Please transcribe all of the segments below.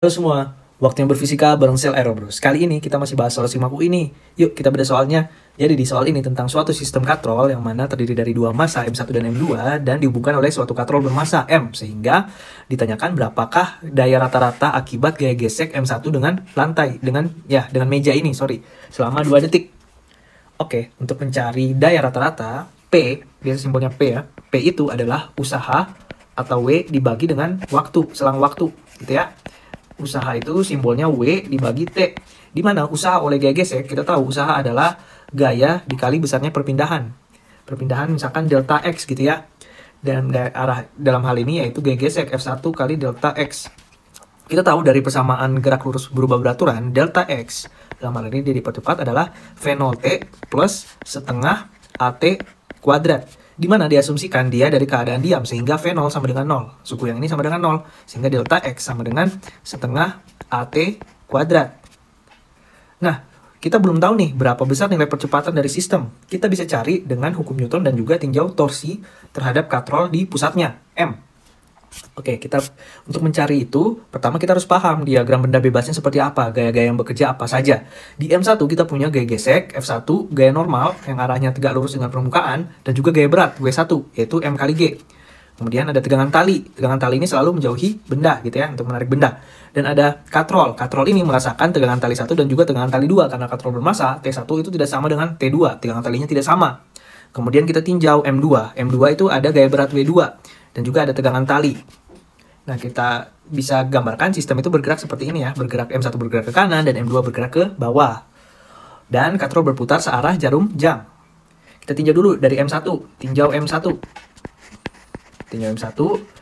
Halo semua, waktunya berfisika bareng Sel Aero Bros. Kali ini kita masih bahas soal simak UI ini. Yuk kita bedah soalnya. Jadi di soal ini tentang suatu sistem katrol yang mana terdiri dari dua massa M1 dan M2 dan dihubungkan oleh suatu katrol bermassa M, sehingga ditanyakan berapakah daya rata-rata akibat gaya gesek M1 dengan lantai dengan meja ini, selama 2 detik. Oke, untuk mencari daya rata-rata P, biasa simbolnya P ya. P itu adalah usaha atau W dibagi dengan waktu, selang waktu gitu ya. Usaha itu simbolnya W dibagi T, di mana usaha oleh gaya gesek, kita tahu usaha adalah gaya dikali besarnya perpindahan. Perpindahan misalkan delta X gitu ya. Dan arah dalam hal ini yaitu gaya gesek F1 kali delta X. Kita tahu dari persamaan gerak lurus berubah beraturan, delta X dalam hal ini dia dipercepat adalah V0T plus setengah AT kuadrat, di mana diasumsikan dia dari keadaan diam sehingga V0 sama dengan 0. Suku yang ini sama dengan 0, sehingga delta X sama dengan setengah AT kuadrat. Nah, kita belum tahu nih berapa besar nilai percepatan dari sistem. Kita bisa cari dengan hukum Newton dan juga tinjau torsi terhadap katrol di pusatnya, M. Oke, untuk mencari itu, pertama kita harus paham diagram benda bebasnya seperti apa, gaya-gaya yang bekerja apa saja. Di M1 kita punya gaya gesek, F1, gaya normal yang arahnya tegak lurus dengan permukaan, dan juga gaya berat, W1, yaitu M kali G. Kemudian ada tegangan tali ini selalu menjauhi benda gitu ya, untuk menarik benda. Dan ada katrol ini merasakan tegangan tali 1 dan juga tegangan tali 2, karena katrol bermassa, T1 itu tidak sama dengan T2, tegangan talinya tidak sama. Kemudian kita tinjau M2 itu ada gaya berat W2, dan juga ada tegangan tali. Nah, kita bisa gambarkan sistem itu bergerak seperti ini ya. M1 bergerak ke kanan dan M2 bergerak ke bawah. Dan katrol berputar searah jarum jam. Kita tinjau dulu dari M1. Tinjau M1,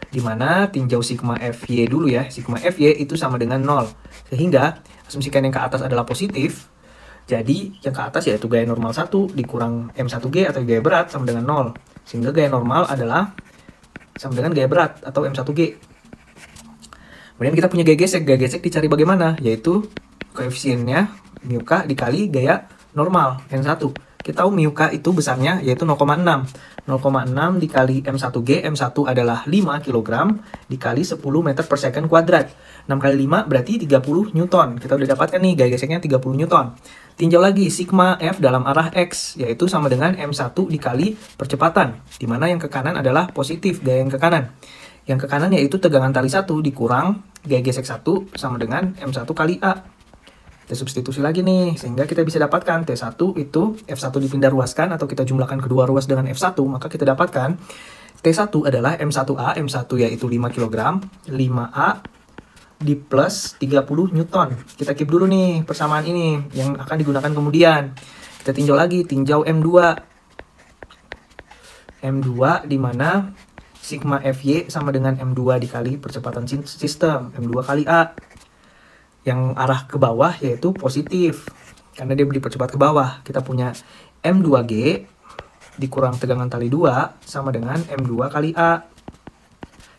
di mana tinjau sigma Fy dulu ya. Sigma Fy itu sama dengan 0. Sehingga asumsikan yang ke atas adalah positif. Jadi yang ke atas yaitu gaya normal 1 dikurang M1G atau gaya berat sama dengan 0. Sehingga gaya normal adalah sama dengan gaya berat atau M1G. Kemudian kita punya gaya gesek dicari bagaimana? Yaitu koefisiennya μk dikali gaya normal N1. Kita tahu μk itu besarnya yaitu 0,6. 0,6 dikali M1G, M1 adalah 5 kg dikali 10 meter per second kuadrat. 6 kali 5 berarti 30 Newton. Kita udah dapatkan nih gaya geseknya 30 Newton. Tinjau lagi sigma F dalam arah X, yaitu sama dengan M1 dikali percepatan, di mana yang ke kanan adalah positif, gaya yang ke kanan. Yang ke kanan yaitu tegangan tali 1 dikurang gaya gesek 1 sama dengan M1 kali A. Kita substitusi lagi nih, sehingga kita bisa dapatkan T1 itu F1 dipindah ruaskan atau kita jumlahkan kedua ruas dengan F1, maka kita dapatkan T1 adalah M1A, M1 yaitu 5 kg, 5A di plus 30 Newton. Kita keep dulu nih persamaan ini yang akan digunakan kemudian. Kita tinjau lagi, tinjau M2. M2 di mana sigma Fy sama dengan M2 dikali percepatan sistem, M2 kali A. Yang arah ke bawah yaitu positif, karena dia dipercepat ke bawah. Kita punya M2G dikurang tegangan tali 2 sama dengan M2 kali A.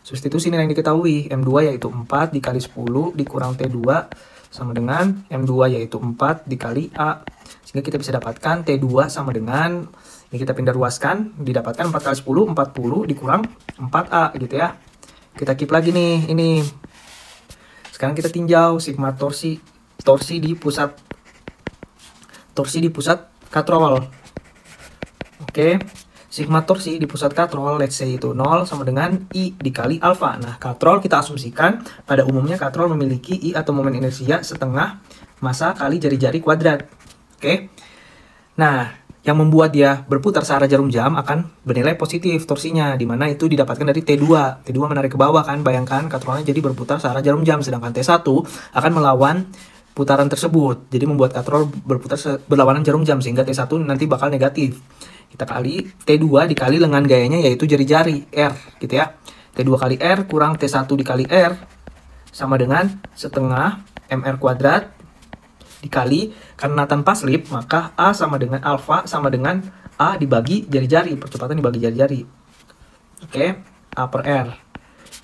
Substitusi nilai yang diketahui, M2 yaitu 4 dikali 10 dikurang T2 sama dengan M2 yaitu 4 dikali A. Sehingga kita bisa dapatkan T2 sama dengan, ini kita pindah ruaskan, didapatkan 4 kali 10, 40 dikurang 4A gitu ya. Kita keep lagi nih, ini. Sekarang kita tinjau sigma torsi di pusat katrol. Oke. Sigma torsi di pusat katrol, let's say itu 0 sama dengan I dikali alfa. Nah, katrol kita asumsikan pada umumnya katrol memiliki I atau momen inersia setengah massa kali jari-jari kuadrat. Oke. Nah, yang membuat dia berputar searah jarum jam akan bernilai positif torsinya, di mana itu didapatkan dari T2. T2 menarik ke bawah kan, bayangkan katrolnya jadi berputar searah jarum jam, sedangkan T1 akan melawan putaran tersebut. Jadi membuat katrol berputar berlawanan jarum jam, sehingga T1 nanti bakal negatif. Kita kali T2 dikali lengan gayanya yaitu jari-jari R gitu ya. T2 kali R kurang T1 dikali R sama dengan setengah MR kuadrat dikali, karena tanpa slip maka A sama dengan alfa sama dengan A dibagi jari-jari, percepatan dibagi jari-jari. Oke, A per R.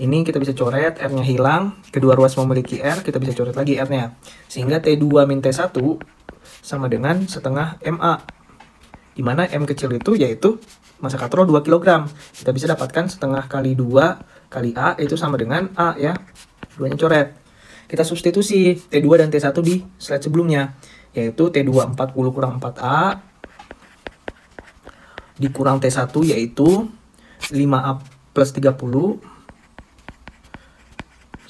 Ini kita bisa coret, R-nya hilang, kedua ruas memiliki R, kita bisa coret lagi R-nya. Sehingga T2 min T1 sama dengan setengah MA. Di mana M kecil itu yaitu massa katrol 2 kg. Kita bisa dapatkan setengah kali 2 kali A itu sama dengan A ya. Duanya coret. kita substitusi T2 dan T1 di slide sebelumnya, yaitu T2 40 kurang 4A dikurang T1 yaitu 5A plus 30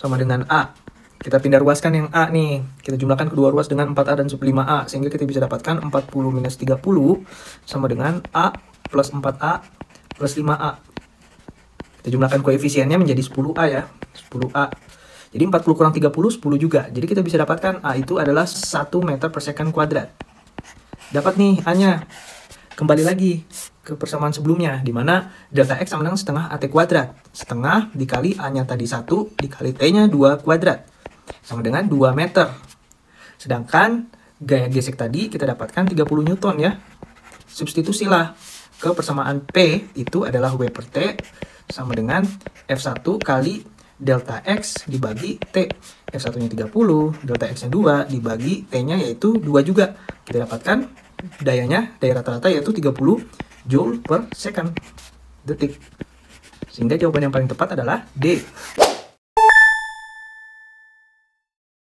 sama dengan A. Kita pindah ruaskan yang A nih. Kita jumlahkan kedua ruas dengan 4A dan sub 5A. Sehingga kita bisa dapatkan 40 minus 30 sama dengan A plus 4A plus 5A. Kita jumlahkan koefisiennya menjadi 10A ya. 10A. Jadi 40 kurang 30, 10 juga. Jadi kita bisa dapatkan A itu adalah 1 meter per second kuadrat. Dapat nih A-nya. Kembali lagi ke persamaan sebelumnya, di mana delta X sama dengan setengah AT kuadrat. Setengah dikali A-nya tadi 1, dikali T-nya 2 kuadrat. Sama dengan 2 meter. Sedangkan gaya gesek tadi kita dapatkan 30 Newton ya. Substitusilah ke persamaan P itu adalah W per T sama dengan F1 kali delta X dibagi T. F1-nya 30, delta X-nya 2 dibagi T-nya yaitu 2 juga. Kita dapatkan daya rata-rata yaitu 30 Joule per second detik. Sehingga jawaban yang paling tepat adalah D.